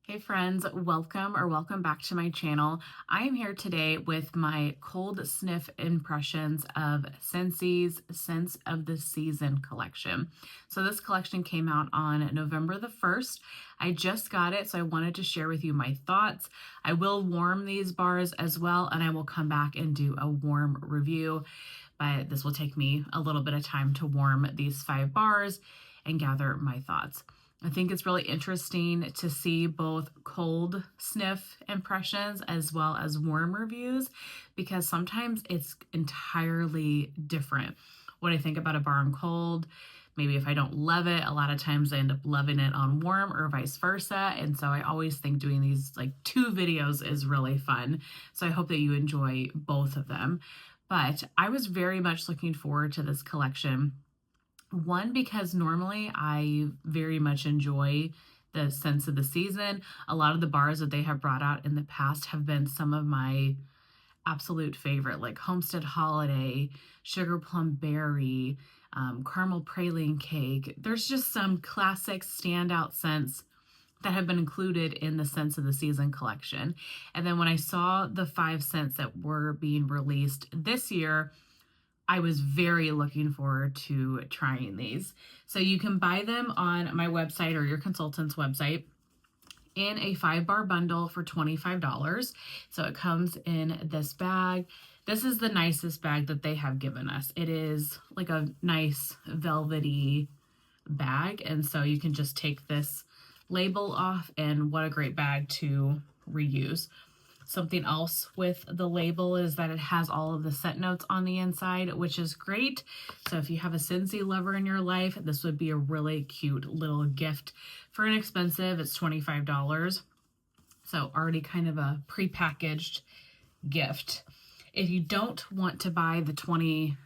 Hey friends, welcome back to my channel. I am here today with my cold sniff impressions of Scenty's Scents of the Season collection. So this collection came out on November the 1st. I just got it, so I wanted to share with you my thoughts. I will warm these bars as well, and I will come back and do a warm review, but this will take me a little bit of time to warm these 5 bars and gather my thoughts. I think it's really interesting to see both cold sniff impressions as well as warm reviews, because sometimes it's entirely different. What I think about a bar on cold, maybe if I don't love it, a lot of times I end up loving it on warm or vice versa. And so I always think doing these like 2 videos is really fun. So I hope that you enjoy both of them. But I was very much looking forward to this collection. One, because normally I very much enjoy the scents of the season. A lot of the bars that they have brought out in the past have been some of my absolute favorite, like Homestead Holiday, Sugar Plum Berry, Caramel Praline Cake. There's just some classic standout scents that have been included in the Scents of the Season collection. And then when I saw the 5 scents that were being released this year, I was very looking forward to trying these. So you can buy them on my website or your consultant's website in a 5-bar bundle for $25. So it comes in this bag. This is the nicest bag that they have given us. It is like a nice velvety bag. And so you can just take this label off, and what a great bag to reuse. Something else with the label is that it has all of the scent notes on the inside, which is great. So if you have a Scentsy lover in your life, this would be a really cute little gift. For inexpensive, it's $25. So already kind of a prepackaged gift. If you don't want to buy the $25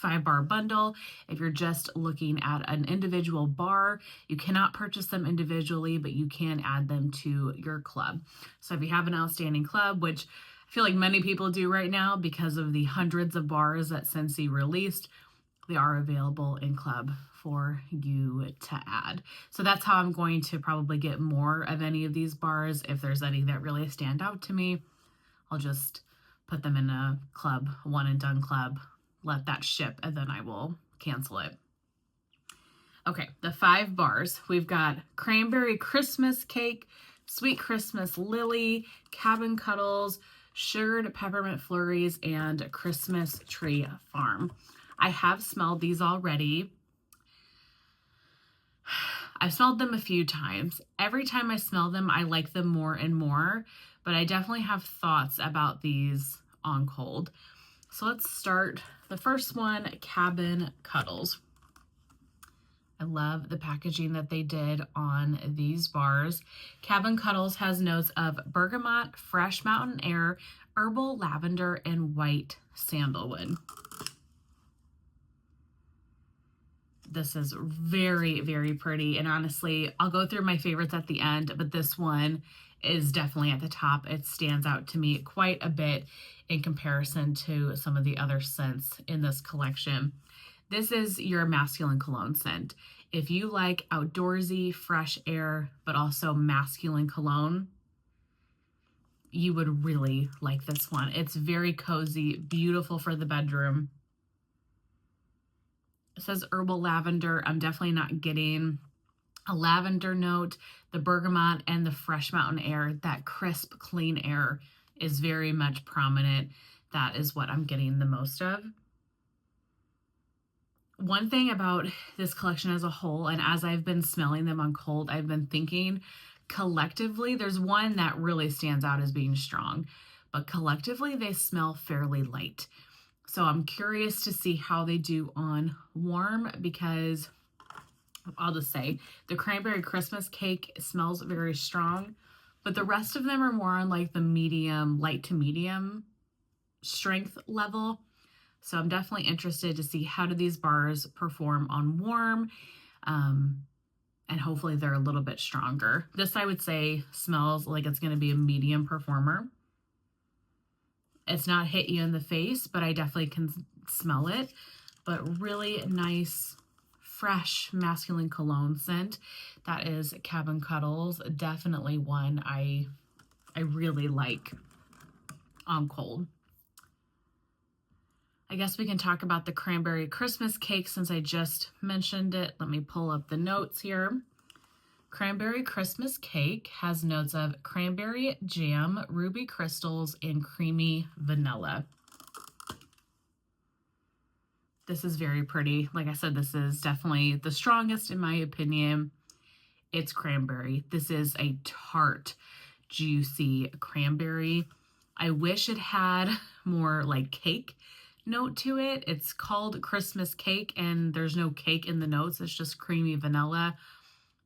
5-bar bundle, if you're just looking at an individual bar, you cannot purchase them individually, but you can add them to your club. So if you have an outstanding club, which I feel like many people do right now because of the hundreds of bars that Scentsy released, they are available in club for you to add. So that's how I'm going to probably get more of any of these bars. If there's any that really stand out to me, I'll just put them in a club, one and done club, let that ship, and then I will cancel it. Okay, the 5 bars. We've got Cranberry Christmas Cake, Sweet Christmas Lily, Cabin Cuddles, Sugared Peppermint Flurries, and Christmas Tree Farm. I have smelled these already. I've smelled them a few times. Every time I smell them, I like them more and more, but I definitely have thoughts about these on cold. So let's start. The first one, Cabin Cuddles. I love the packaging that they did on these bars. Cabin Cuddles has notes of bergamot, fresh mountain air, herbal lavender, and white sandalwood. This is very, very pretty. And honestly, I'll go through my favorites at the end, but this one is definitely at the top. It stands out to me quite a bit in comparison to some of the other scents in this collection. This is your masculine cologne scent. If you like outdoorsy, fresh air, but also masculine cologne, you would really like this one. It's very cozy, beautiful for the bedroom. It says herbal lavender. I'm definitely not getting a lavender note. The bergamot and the fresh mountain air, that crisp, clean air is very much prominent. That is what I'm getting the most of. One thing about this collection as a whole, and as I've been smelling them on cold, I've been thinking collectively, there's one that really stands out as being strong, but collectively they smell fairly light. So I'm curious to see how they do on warm, because I'll just say the Cranberry Christmas Cake smells very strong, but the rest of them are more on like the medium, light to medium strength level. So I'm definitely interested to see how do these bars perform on warm, and hopefully they're a little bit stronger. This, I would say, smells like it's going to be a medium performer. It's not hit you in the face, but I definitely can smell it. But really nice, fresh masculine cologne scent. That is Cabin Cuddles. Definitely one I really like on cold. I guess we can talk about the Cranberry Christmas cake since I just mentioned it. Let me pull up the notes here. Cranberry Christmas cake has notes of cranberry jam, ruby crystals, and creamy vanilla. This is very pretty. Like I said, this is definitely the strongest in my opinion. It's cranberry. This is a tart, juicy cranberry. I wish it had more like cake note to it. It's called Christmas cake and there's no cake in the notes. It's just creamy vanilla.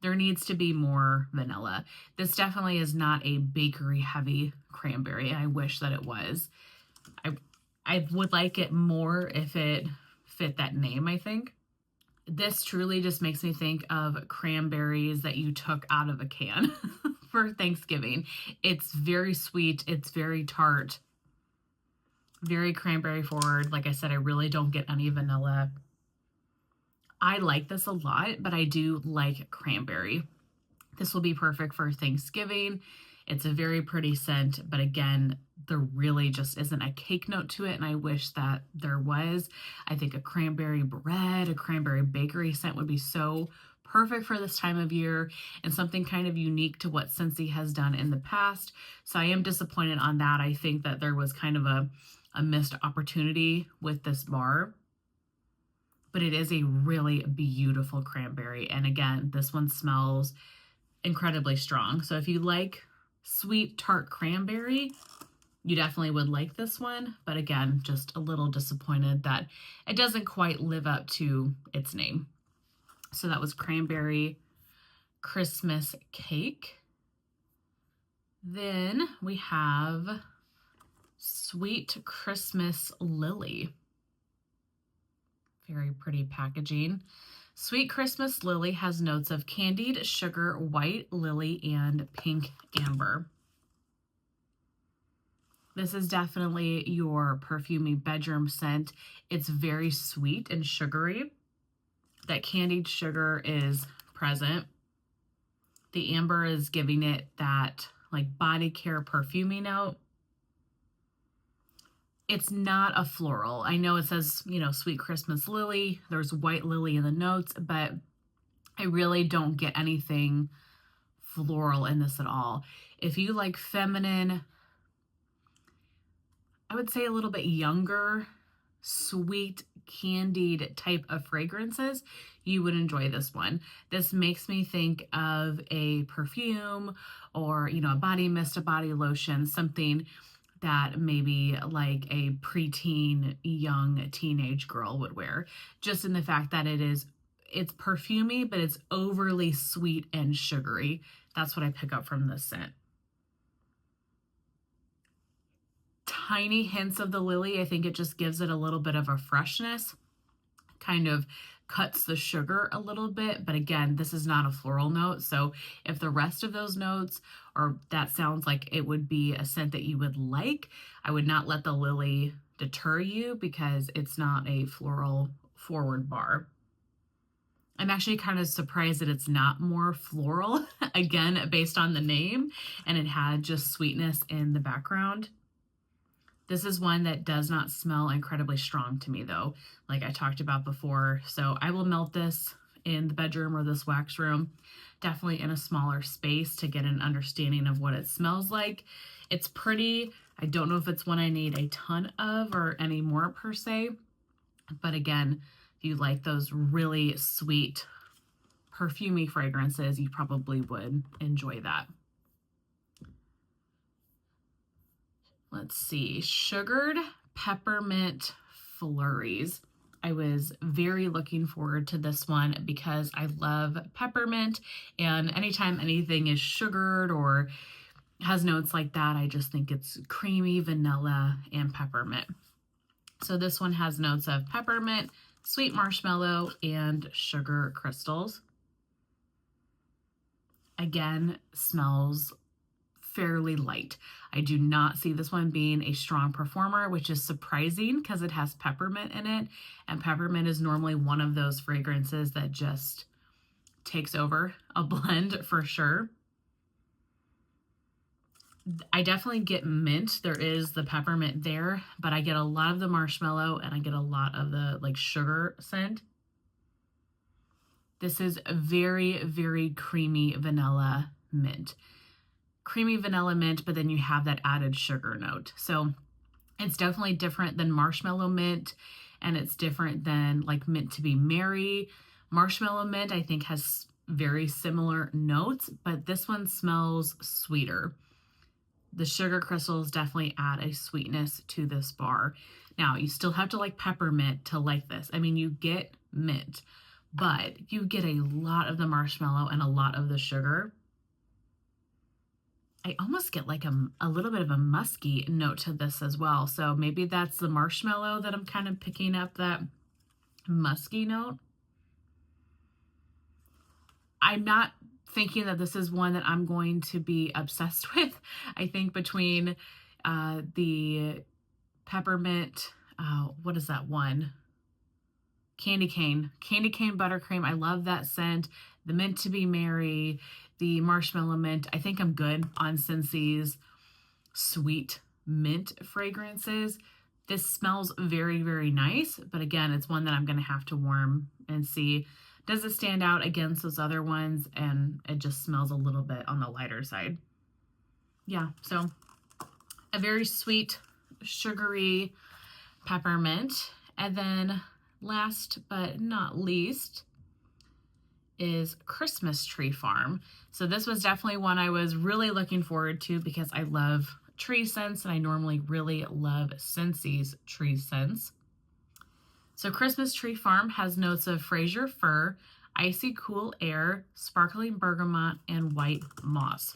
There needs to be more vanilla. This definitely is not a bakery heavy cranberry. I wish that it was. I would like it more if it fit that name, I think. This truly just makes me think of cranberries that you took out of a can for Thanksgiving. It's very sweet. It's very tart. Very cranberry forward. Like I said, I really don't get any vanilla. I like this a lot, but I do like cranberry. This will be perfect for Thanksgiving. It's a very pretty scent, but again, there really just isn't a cake note to it, and I wish that there was. I think a cranberry bread, a cranberry bakery scent would be so perfect for this time of year and something kind of unique to what Scentsy has done in the past. So I am disappointed on that. I think that there was kind of a missed opportunity with this bar, but it is a really beautiful cranberry. And again, this one smells incredibly strong. So if you like sweet tart cranberry, you definitely would like this one. But again, just a little disappointed that it doesn't quite live up to its name. So that was Cranberry Christmas Cake. Then we have Sweet Christmas Lily. Very pretty packaging. Sweet Christmas Lily has notes of candied sugar, white lily, and pink amber. This is definitely your perfumey bedroom scent. It's very sweet and sugary. That candied sugar is present. The amber is giving it that like body care perfumey note. It's not a floral. I know it says, you know, Sweet Christmas Lily. There's white lily in the notes, but I really don't get anything floral in this at all. If you like feminine, I would say a little bit younger, sweet, candied type of fragrances, you would enjoy this one. This makes me think of a perfume or, you know, a body mist, a body lotion, something that maybe like a preteen, young teenage girl would wear, just in the fact that it's perfumey, but it's overly sweet and sugary. That's what I pick up from this scent. Tiny hints of the lily. I think it just gives it a little bit of a freshness, kind of cuts the sugar a little bit, but again, this is not a floral note. So if the rest of those notes, or that sounds like it would be a scent that you would like, I would not let the lily deter you because it's not a floral forward bar. I'm actually kind of surprised that it's not more floral, again, based on the name, and it had just sweetness in the background. This is one that does not smell incredibly strong to me though, like I talked about before. So I will melt this in the bedroom or this wax room, definitely in a smaller space to get an understanding of what it smells like. It's pretty. I don't know if it's one I need a ton of or any more per se, but again, if you like those really sweet, perfumey fragrances, you probably would enjoy that. Let's see, Sugared Peppermint Flurries. I was very looking forward to this one because I love peppermint, and anytime anything is sugared or has notes like that, I just think it's creamy, vanilla, and peppermint. So this one has notes of peppermint, sweet marshmallow, and sugar crystals. Again, smells fairly light. I do not see this one being a strong performer, which is surprising because it has peppermint in it, and peppermint is normally one of those fragrances that just takes over a blend for sure. I definitely get mint. There is the peppermint there, but I get a lot of the marshmallow and I get a lot of the like sugar scent. This is a very, very creamy vanilla mint. Creamy vanilla mint, but then you have that added sugar note. So it's definitely different than marshmallow mint, and it's different than like mint to be merry. Marshmallow mint, I think, has very similar notes, but this one smells sweeter. The sugar crystals definitely add a sweetness to this bar. Now, you still have to like peppermint to like this. I mean, you get mint, but you get a lot of the marshmallow and a lot of the sugar. I almost get like a little bit of a musky note to this as well. So maybe that's the marshmallow that I'm kind of picking up, that musky note. I'm not thinking that this is one that I'm going to be obsessed with. I think between the peppermint, what is that one? Candy cane buttercream. I love that scent. The mint to be merry, the marshmallow mint. I think I'm good on Scenty's sweet mint fragrances. This smells very, very nice, but again, it's one that I'm going to have to warm and see. Does it stand out against those other ones? And it just smells a little bit on the lighter side. Yeah, so a very sweet, sugary peppermint. And then last but not least is Christmas Tree Farm. So this was definitely one I was really looking forward to because I love tree scents, and I normally really love Scenty's tree scents. So Christmas Tree Farm has notes of Fraser fir, icy cool air, sparkling bergamot, and white moss.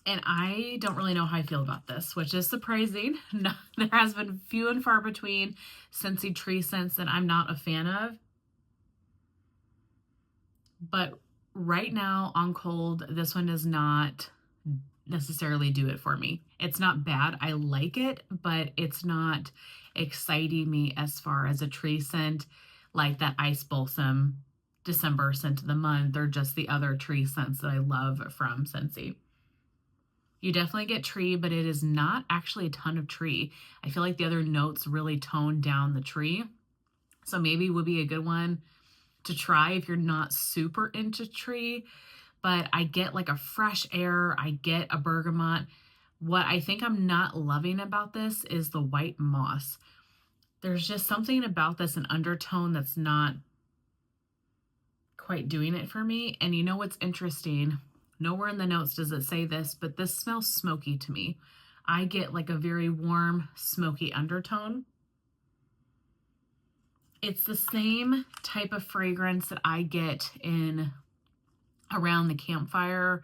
And I don't really know how I feel about this, which is surprising. There has been few and far between Scentsy tree scents that I'm not a fan of. But right now on cold, this one does not necessarily do it for me. It's not bad. I like it, but it's not exciting me as far as a tree scent like that ice balsam December scent of the month, or just the other tree scents that I love from Scentsy. You definitely get tree, but it is not actually a ton of tree. I feel like the other notes really tone down the tree. So maybe would be a good one to try if you're not super into tree. But I get like a fresh air. I get a bergamot. What I think I'm not loving about this is the white moss. There's just something about this, an undertone that's not quite doing it for me. And you know what's interesting? Nowhere in the notes does it say this, but this smells smoky to me. I get like a very warm, smoky undertone. It's the same type of fragrance that I get in Around the Campfire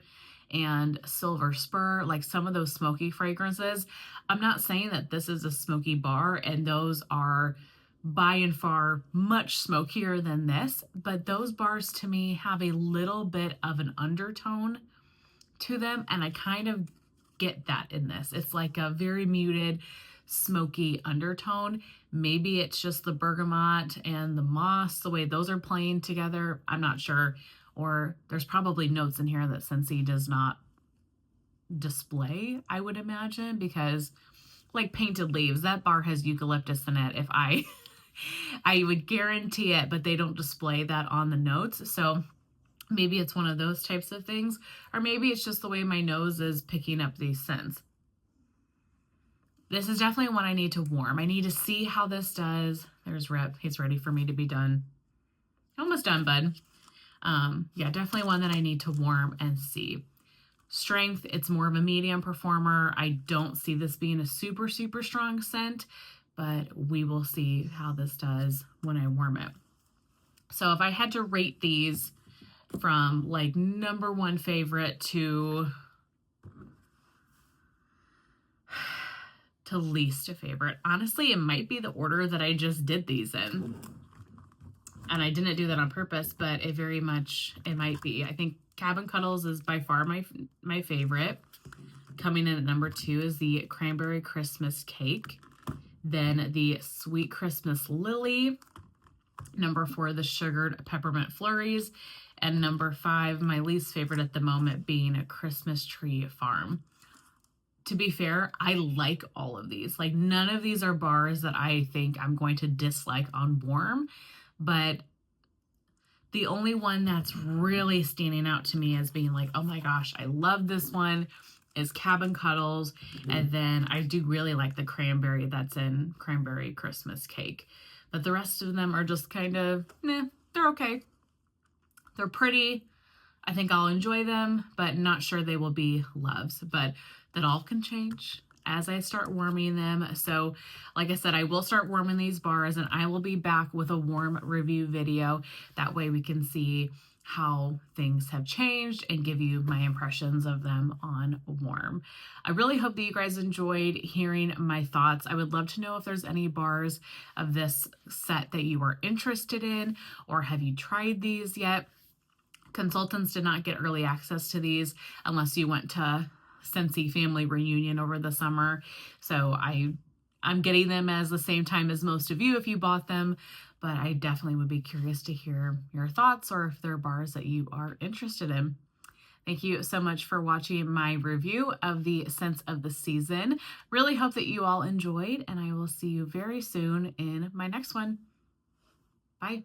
and Silver Spur, like some of those smoky fragrances. I'm not saying that this is a smoky bar, and those are by and far much smokier than this, but those bars to me have a little bit of an undertone to them, and I kind of get that in this. It's like a very muted, smoky undertone. Maybe it's just the bergamot and the moss, the way those are playing together. I'm not sure. Or there's probably notes in here that Scentsy does not display, I would imagine, because like Painted Leaves, that bar has eucalyptus in it. If I would guarantee it, but they don't display that on the notes. So maybe it's one of those types of things, or maybe it's just the way my nose is picking up these scents. This is definitely one I need to warm. I need to see how this does. There's Rip. He's ready for me to be done. Almost done, bud. Yeah, definitely one that I need to warm and see. Strength, it's more of a medium performer. I don't see this being a super, super strong scent, but we will see how this does when I warm it. So if I had to rate these from like number one favorite to least favorite, honestly, it might be the order that I just did these in. And I didn't do that on purpose, but it might be. I think Cuddles is by far my favorite. Coming in at number 2 is the Cranberry Christmas Cake. Then the Sweet Christmas Lily. Number 4, the Sugared Peppermint Flurries. And number 5, my least favorite at the moment, being a Christmas Tree Farm. To be fair, I like all of these. Like, none of these are bars that I think I'm going to dislike on warm, but the only one that's really standing out to me as being like, oh my gosh, I love this one, is Cuddles. And then I do really like the Cranberry that's in Cranberry Christmas Cake. But the rest of them are just kind of, they're okay. They're pretty. I think I'll enjoy them, but not sure they will be loves. But that all can change as I start warming them. So like I said, I will start warming these bars, and I will be back with a warm review video. That way we can see how things have changed and give you my impressions of them on warm. I really hope that you guys enjoyed hearing my thoughts. I would love to know if there's any bars of this set that you are interested in, or have you tried these yet? Consultants did not get early access to these unless you went to Scentsy family reunion over the summer. So I'm getting them as the same time as most of you if you bought them, but I definitely would be curious to hear your thoughts or if there are bars that you are interested in. Thank you so much for watching my review of the Scents of the Season. Really hope that you all enjoyed, and I will see you very soon in my next one. Bye.